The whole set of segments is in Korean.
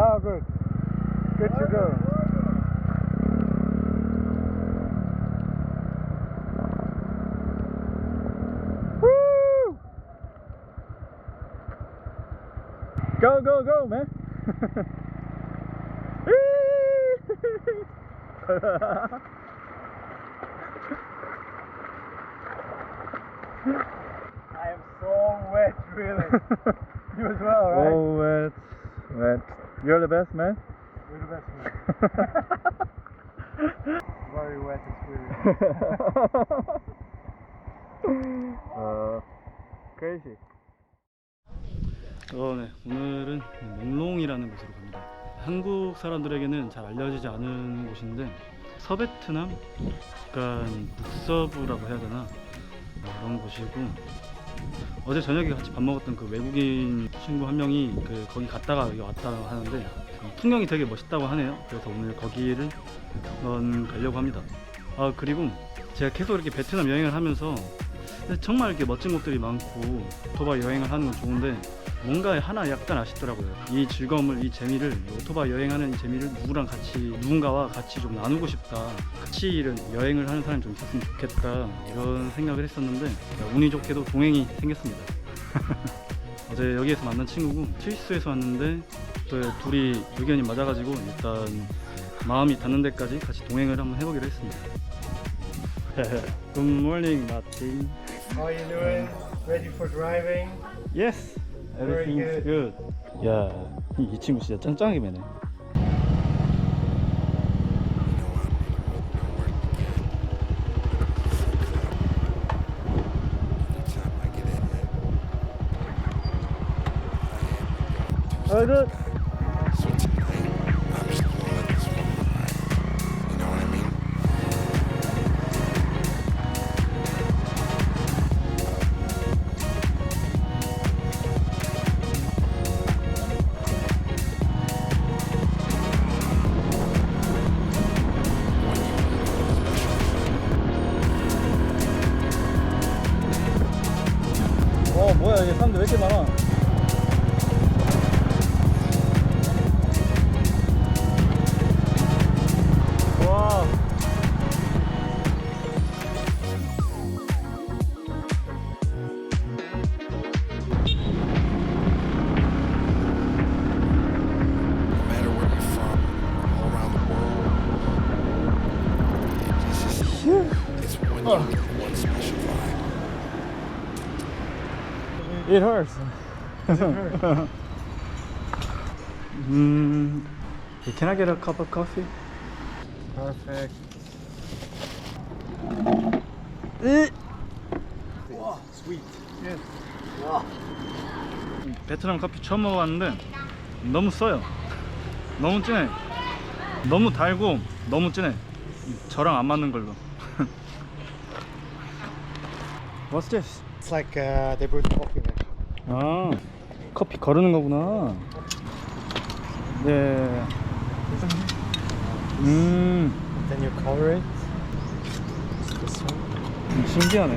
Oh, good. Good to go. Woo! Go, go, go, man. I am so wet, really. You as well, right? Oh, wet, wet. You're the best, man. You're the best, man. Very wet experience. crazy. 네. 오늘은 몽롱이라는 곳으로 갑니다. 한국 사람들에게는 잘 알려지지 않은 곳인데 서베트남? 약간 북서부라고 해야 되나? 그런 곳이고, 어제 저녁에 같이 밥 먹었던 그 외국인 친구 한 명이 거기 갔다가 여기 왔다 하는데 풍경이 되게 멋있다고 하네요. 그래서 오늘 거기를 한번 가려고 합니다. 그리고 제가 계속 이렇게 베트남 여행을 하면서 정말 이렇게 멋진 곳들이 많고 오토바이 여행을 하는 건 좋은데 뭔가 하나 약간 아쉽더라고요. 이 즐거움을, 이 재미를, 오토바이 여행하는 이 재미를 누군가와 같이 좀 나누고 싶다. 같이 이런 여행을 하는 사람이 좀 있었으면 좋겠다, 이런 생각을 했었는데 운이 좋게도 동행이 생겼습니다. 어제 여기에서 만난 친구고 스위스에서 왔는데 또 둘이 의견이 맞아가지고 일단 마음이 닿는 데까지 같이 동행을 한번 해보기로 했습니다. Good morning, Martin. How are you doing? Ready for driving? Yes, Very everything's good. 야, 이 친구 진짜 짱짱하게 매네. Very good. 뭐야, 이게 사람들 왜 이렇게 많아? 와. It hurts. Does it hurt? Can I get a cup of coffee? Perfect. Wow, sweet. Yes. Wow. 베트남 커피 처음 먹어봤는데 너무 써요. 너무 진해. 너무 달고 너무 진해. 저랑 안 맞는 걸로. What's this? It's like they brewed coffee there. 아, 커피 거르는 거구나. 네. Then you color it. This one. 신기하네.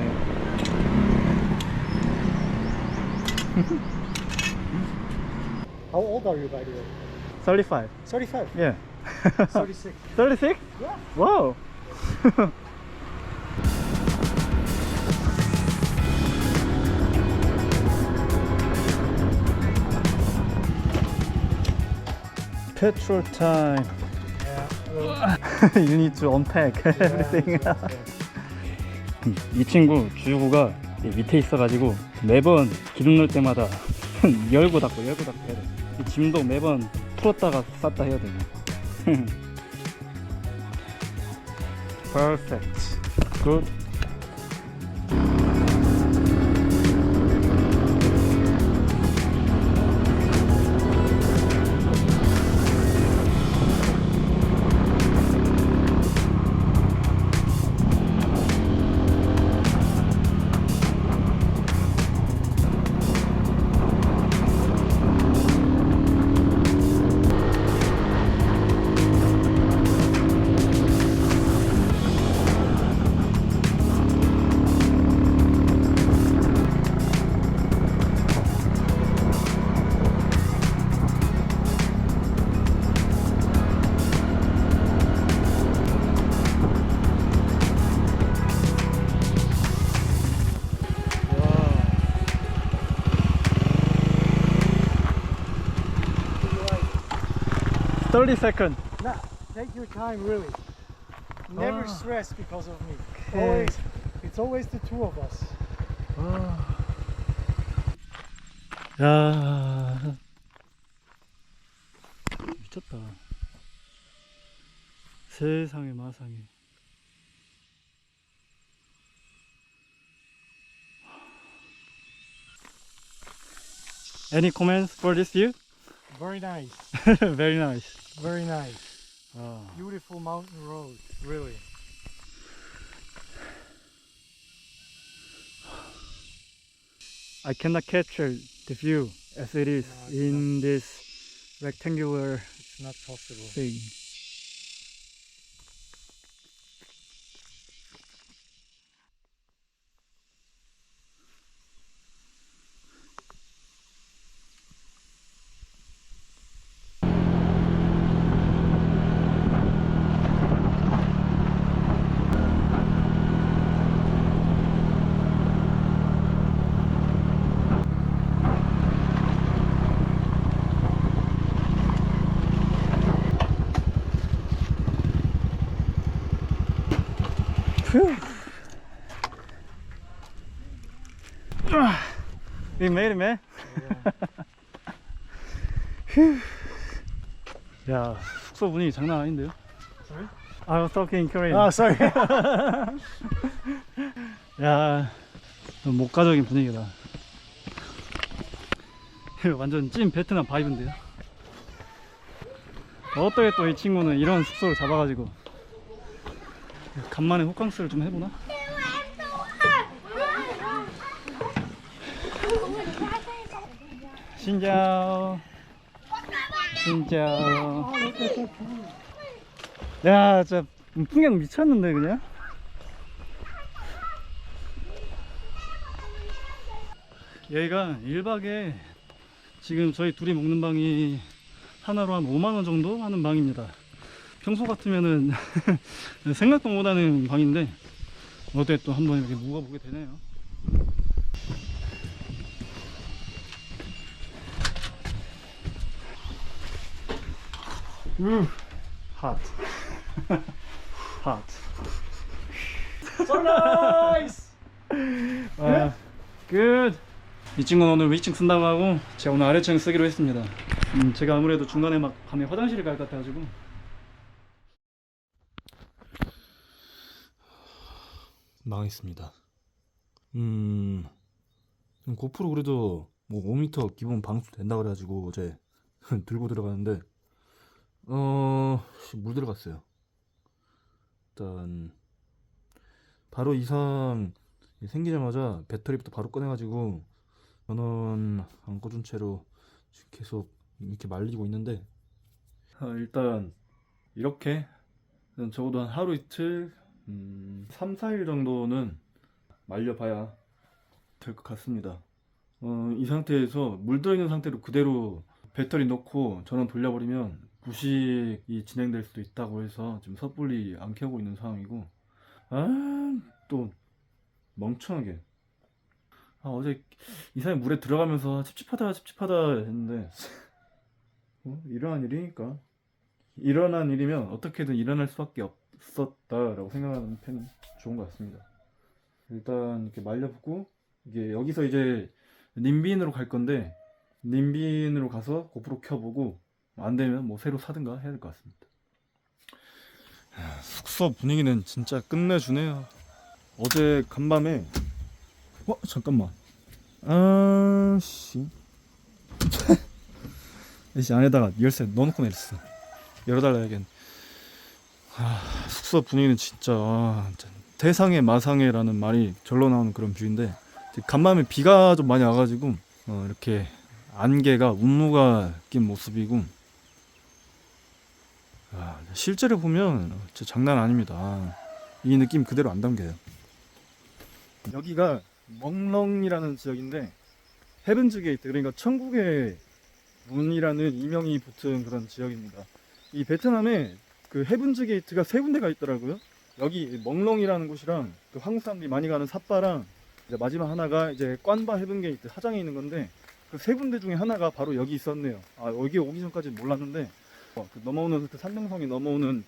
How old are you, by the way? 35. 35. Yeah. 36. 36? Yeah. Wow. Petrol time. Yeah. You need to unpack everything. 이 친구 주유구가 밑에 있어가지고 매번 기름 넣을 때마다 열고 닫고 해야 돼. 이 짐도 매번 풀었다가 쌌다 해야 돼. Perfect. Good. 30 seconds. Nah, take your time, really. Never Ah. stress because of me. Okay. It's always the two of us. 야, 미쳤다. 세상에 마상에. Any comments for this view? Very nice. Very nice. Very nice. 아, Beautiful mountain road, really. I cannot capture the view as it is No, it's in this rectangular It's not possible. thing. Phew. We made it, man. Phew. 야, 숙소 분위기 장난 아닌데요? Sorry? I was talking Korean. Oh, sorry. 야, 너무 목가적인 분위기다. 완전 찐 베트남 바이브인데요. 어떻게 또 이 친구는 이런 숙소를 잡아가지고 간만에 호캉스를 좀 해보나? 신자오. 신자오. 야, 진짜 풍경 미쳤는데 그냥? 여기가 1박에 지금 저희 둘이 먹는 방이 하나로 한 5만원 정도 하는 방입니다. 평소 같으면은 생각도 못하는 방인데 어때 또 한번 이렇게 묵어보게 되네요. 핫. 핫. So nice! 끝. 이 친구는 오늘 위층 쓴다고 하고 제가 오늘 아래층 쓰기로 했습니다. 제가 아무래도 중간에 막 밤에 화장실을 갈 것 같아가지고. 망했습니다. 고프로 그래도 뭐 5m 기본 방수 된다 그래가지고 어제 들고 들어가는데 물 들어갔어요. 일단 바로 이상 생기자마자 배터리부터 바로 꺼내가지고 전원 안 꺼준 채로 지금 계속 이렇게 말리고 있는데 일단 이렇게 적어도 한 하루 이틀 3, 4일 정도는 말려봐야 될 것 같습니다. 이 상태에서 물 들어있는 상태로 그대로 배터리 넣고 전원 돌려버리면 부식이 진행될 수도 있다고 해서 지금 섣불리 안 켜고 있는 상황이고 또 멍청하게 어제 이상하게 물에 들어가면서 찝찝하다 했는데 일어난 일이니까 일어난 일이면 어떻게든 일어날 수밖에 없었다라고 생각하는 편이 좋은 것 같습니다. 일단 이렇게 말려보고 이게 여기서 이제 님비인으로 갈 건데 님비인으로 가서 고프로 켜보고 안 되면 뭐 새로 사든가 해야 될 것 같습니다. 숙소 분위기는 진짜 끝내주네요. 어제 간밤에 잠깐만 아씨 이 안에다가 열쇠 넣어놓고 내렸어. 열어달라야겠네. 숙소 분위기는 진짜 대상의 마상에라는 말이 절로 나오는 그런 뷰인데 간밤에 비가 좀 많이 와가지고 이렇게 안개가 운무가 낀 모습이고 실제로 보면 진짜 장난 아닙니다. 이 느낌 그대로 안 담겨요. 여기가 멍렁이라는 지역인데 헤븐즈 게이트, 그러니까 천국의 문이라는 이명이 붙은 그런 지역입니다. 이 베트남에 그 헤븐즈 게이트가 세 군데가 있더라고요. 여기 멍렁이라는 곳이랑 그 한국 사람들이 많이 가는 삿바랑 이제 마지막 하나가 이제 꽌바 헤븐 게이트 하장에 있는 건데 그 세 군데 중에 하나가 바로 여기 있었네요. 여기 오기 전까지는 몰랐는데 그 넘어오는 그 산등성이 넘어오는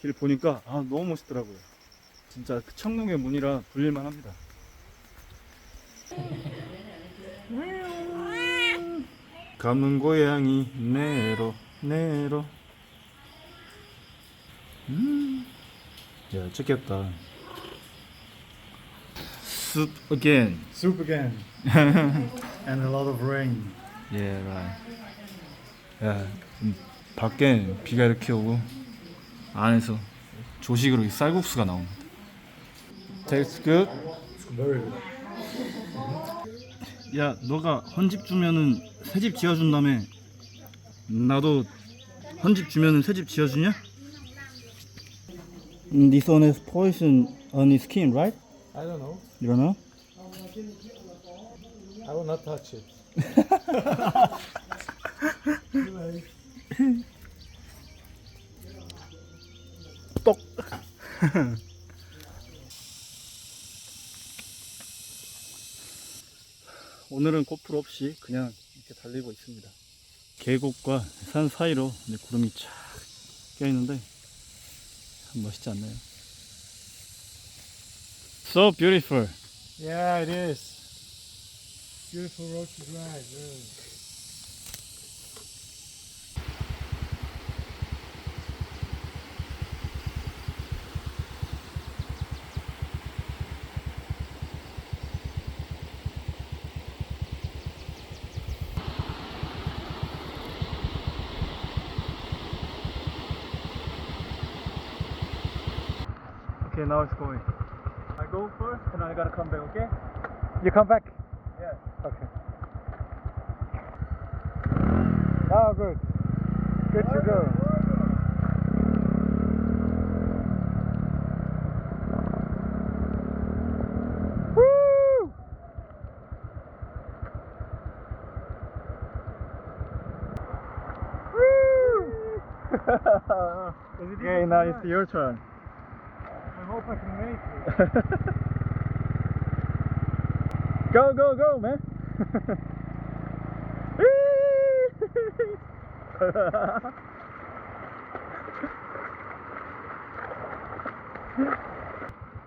길 보니까 아 너무 멋있더라고요. 진짜 그 청룡의 문이라 불릴만 합니다. 감은 고양이 네로 네로. 야 찍겠다. Soup again. Soup again. And a lot of rain. Yeah, right. 야, 밖에 비가 이렇게 오고 안에서 조식으로 이 쌀국수가 나옵니다. Tastes good. Very good. 야, 너가 헌집 주면은 새 집 지어준다며. 나도 헌집 주면은 새 집 지어주냐? This one has poison on his skin, right? I don't know. You don't know? I will not touch it. 똑. 오늘은 고프로 없이 그냥 이렇게 달리고 있습니다. 계곡과 산 사이로 이제 구름이 쫙 껴있는데 참 멋있지 않나요? So beautiful. Yeah, it is. Beautiful road to drive. Really. Okay, now it's going. I go first and I gotta come back, okay? You come back. Yeah. Okay. Oh, good. Good to go. Woo! Woo! Okay, now it's your turn. I hope I can make it. Go, go, go, man.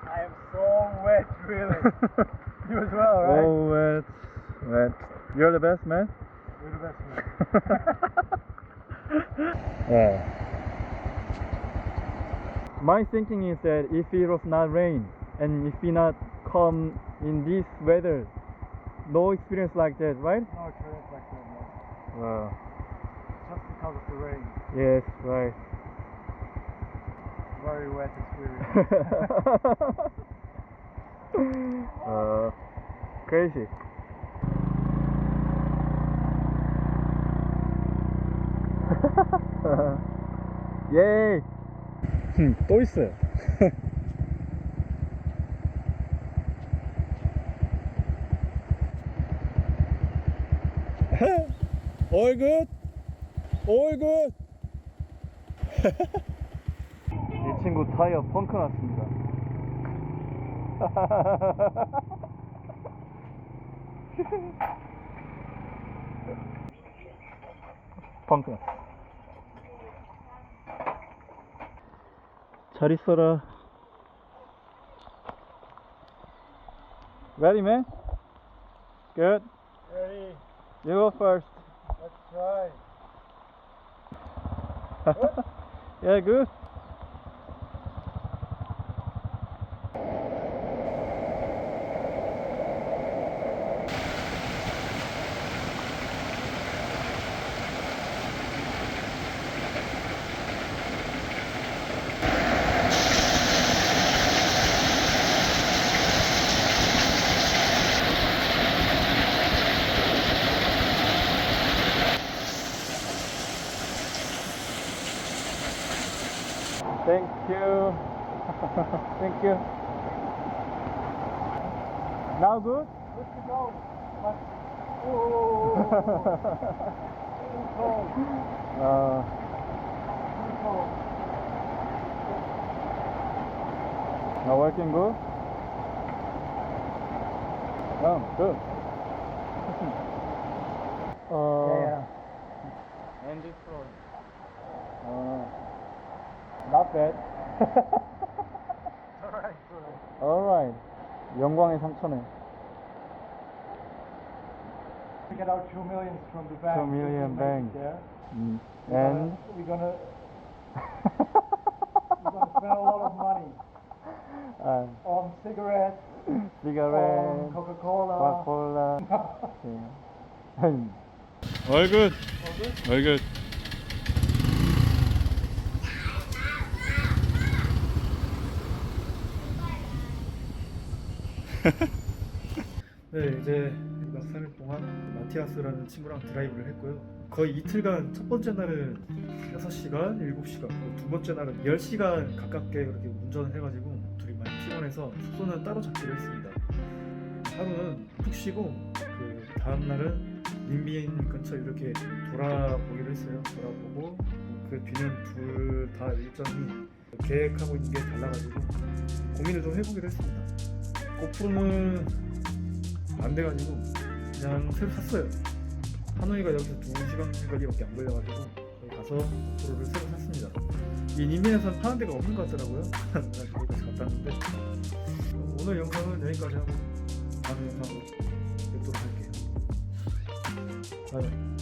I am so wet, really. You as well, right? Oh, wet, wet. You're the best, man. You're the best man. Yeah. My thinking is that if it was not rain and if we not come in this weather, no experience like that, right? No experience like that, no. Just because of the rain. Yes, right. Very wet experience. Crazy. 예이. 또 있어요. All good? All good? 이 친구 타이어 펑크 났습니다. 펑크 났어. 잘 있어라. Ready, man? Good. Ready? You go first. Let's try. Yeah, good. Thank you. Thank you. Now good? Good to go. But, oh, too cold. Too cold. Now working good? Good. Yeah. And this road. Not bad. Alright. 영광의 상처네. We get out 2 million from the bank. 2 million bank. There. And We're gonna spend a lot of money on cigarettes, on cigarette, Coca-Cola. Coca-Cola. All good. All good. 네, 이제 2박 3일 동안 마티아스라는 친구랑 드라이브를 했고요. 거의 이틀간 첫 번째 날은 6시간, 7시간, 두 번째 날은 10시간 가깝게 그렇게 운전을 해가지고 둘이 많이 피곤해서 숙소는 따로 잡기로 했습니다. 하루는 푹 쉬고 그 다음 날은 닌빈 근처 이렇게 돌아보기로 했어요. 돌아보고 그 뒤는 둘 다 일정이 계획하고 있는 게 달라가지고 고민을 좀 해보기로 했습니다. 고프로는 안 돼가지고 그냥 새로 샀어요. 하노이가 여기서 2시간 거리밖에 안 걸려가지고 거기 가서 고프로를 새로 샀습니다. 이 닌빈에서는 파는 데가 없는 것 같더라고요. 그래서 거기까지 갔다 왔는데 오늘 영상은 여기까지 하고 다음 영상으로 뵙도록 할게요. 바이바이.